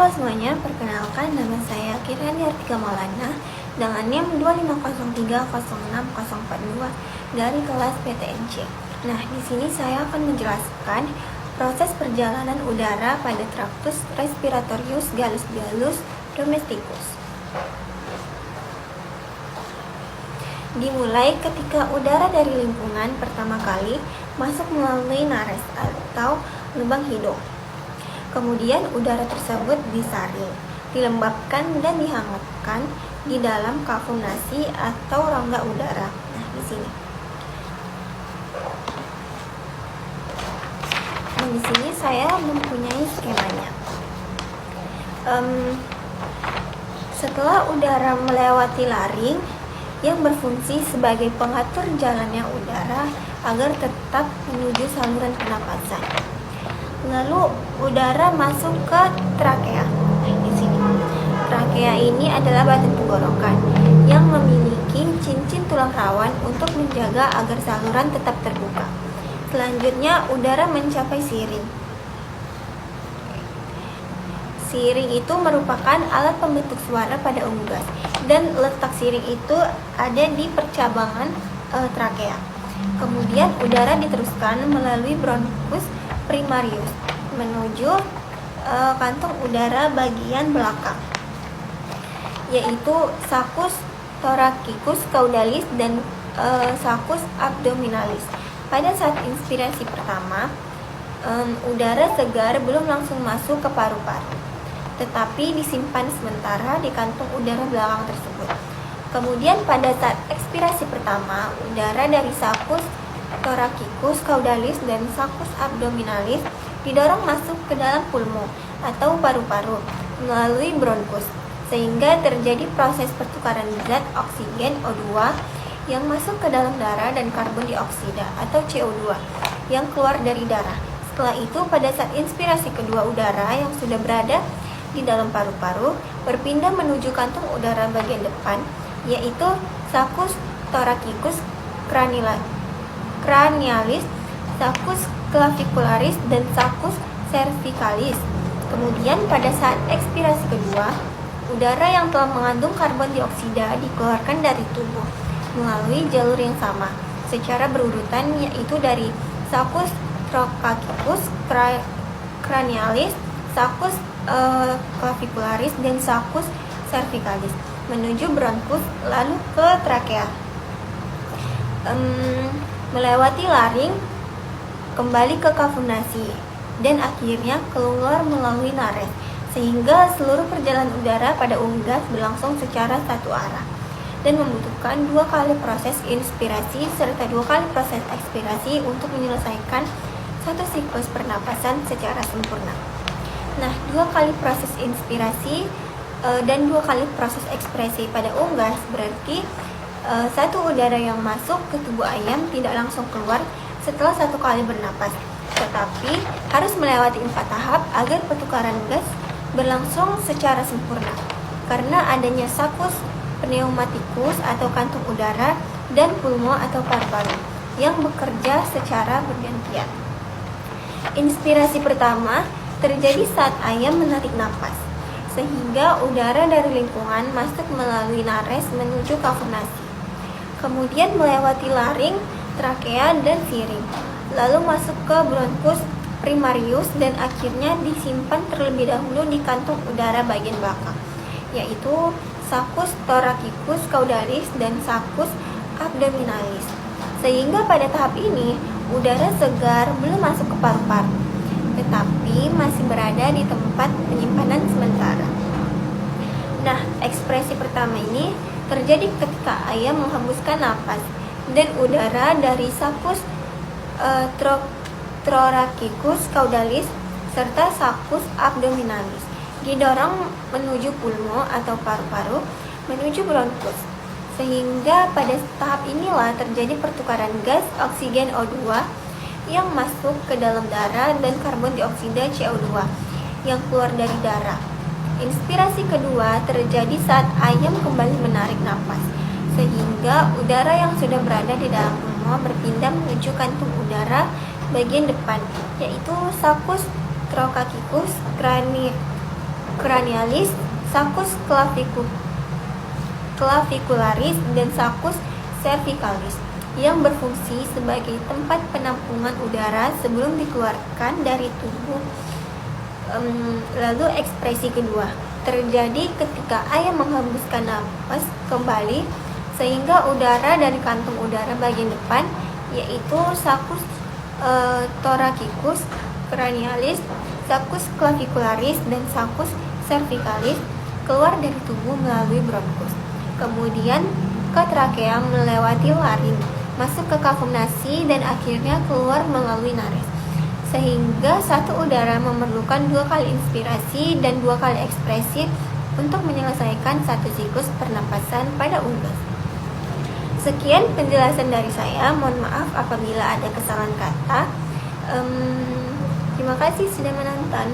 Halo semuanya, perkenalkan nama saya Kirani Artika Maulana dengan NIM 25030642 dari kelas PTNC. Nah, di sini saya akan menjelaskan proses perjalanan udara pada traktus respiratorius gallus domesticus. Dimulai ketika udara dari lingkungan pertama kali masuk melalui nares atau lubang hidung. Kemudian udara tersebut disaring, dilembabkan dan dihangatkan di dalam kavernasi atau rongga udara. Nah, di sini. Nah, di sini saya mempunyai skemanya. Setelah udara melewati laring yang berfungsi sebagai pengatur jalannya udara agar tetap menuju saluran pernapasan. Lalu udara masuk ke trakea. Nah, di sini. Trakea ini adalah badan tenggorokan yang memiliki cincin tulang rawan untuk menjaga agar saluran tetap terbuka. Selanjutnya, udara mencapai siring. Siring itu merupakan alat pembentuk suara pada unggas, dan letak siring itu ada di percabangan trakea. Kemudian udara diteruskan melalui bronkus primarius menuju kantung udara bagian belakang, yaitu saccus thoracicus caudalis dan saccus abdominalis. Pada saat inspirasi pertama, udara segar belum langsung masuk ke paru-paru, tetapi disimpan sementara di kantung udara belakang tersebut. Kemudian pada saat ekspirasi pertama, udara dari saccus thoracicus caudalis dan saccus abdominalis didorong masuk ke dalam pulmo atau paru-paru melalui bronkus, sehingga terjadi proses pertukaran zat oksigen O2 yang masuk ke dalam darah dan karbon dioksida atau CO2 yang keluar dari darah. Setelah itu, pada saat inspirasi kedua, udara yang sudah berada di dalam paru-paru berpindah menuju kantung udara bagian depan, yaitu saccus thoracicus cranialis, saccus clavicularis, dan saccus cervicalis. Kemudian pada saat ekspirasi kedua, udara yang telah mengandung karbon dioksida dikeluarkan dari tubuh melalui jalur yang sama secara berurutan, yaitu dari saccus trochacicus cranialis, saccus clavicularis, dan saccus cervicalis menuju bronkus lalu ke trakea. Melewati laring, kembali ke kavernasi, dan akhirnya keluar melalui nares, sehingga seluruh perjalanan udara pada unggas berlangsung secara satu arah dan membutuhkan 2 kali proses inspirasi serta 2 kali proses ekspirasi untuk menyelesaikan satu siklus pernapasan secara sempurna. Nah, 2 kali proses inspirasi dan 2 kali proses ekspresi pada unggas berarti satu udara yang masuk ke tubuh ayam tidak langsung keluar setelah 1 kali bernapas, tetapi harus melewati 4 tahap agar pertukaran gas berlangsung secara sempurna karena adanya saccus pneumaticus atau kantung udara dan pulmo atau paru-paru yang bekerja secara bergantian. Inspirasi pertama terjadi saat ayam menarik napas, sehingga udara dari lingkungan masuk melalui nares menuju kavernasi. Kemudian melewati laring, trakea, dan siring, lalu masuk ke bronkus primarius dan akhirnya disimpan terlebih dahulu di kantung udara bagian belakang, yaitu saccus thoracicus caudalis dan saccus abdominalis. Sehingga pada tahap ini udara segar belum masuk ke paru-paru, tetapi masih berada di tempat penyimpanan sementara. Nah, ekspresi pertama ini terjadi ketika ayam menghembuskan napas dan udara dari saccus thoracicus caudalis serta saccus abdominalis didorong menuju pulmo atau paru-paru menuju bronkus, sehingga pada tahap inilah terjadi pertukaran gas oksigen O2 yang masuk ke dalam darah dan karbon dioksida CO2 yang keluar dari darah. Inspirasi kedua terjadi saat ayam kembali menarik napas, sehingga udara yang sudah berada di dalam pulmo berpindah menuju kantung udara bagian depan, yaitu saccus trochacicus cranialis, sulcus clavicularis, dan sulcus cervicalis yang berfungsi sebagai tempat penampungan udara sebelum dikeluarkan dari tubuh. Lalu ekspresi kedua terjadi ketika ayam menghembuskan napas kembali sehingga udara dari kantung udara bagian depan, yaitu sulcus thoracicus, cranialis, sulcus clavicularis, dan sulcus cervicalis keluar dari tubuh melalui bronkus, kemudian ke trakea melewati laring, masuk ke kafum nasi, dan akhirnya keluar melalui nares. Sehingga satu udara memerlukan 2 kali inspirasi dan 2 kali ekspresi untuk menyelesaikan satu siklus pernapasan pada unggas. Sekian penjelasan dari saya. Mohon maaf apabila ada kesalahan kata. Terima kasih sudah menonton.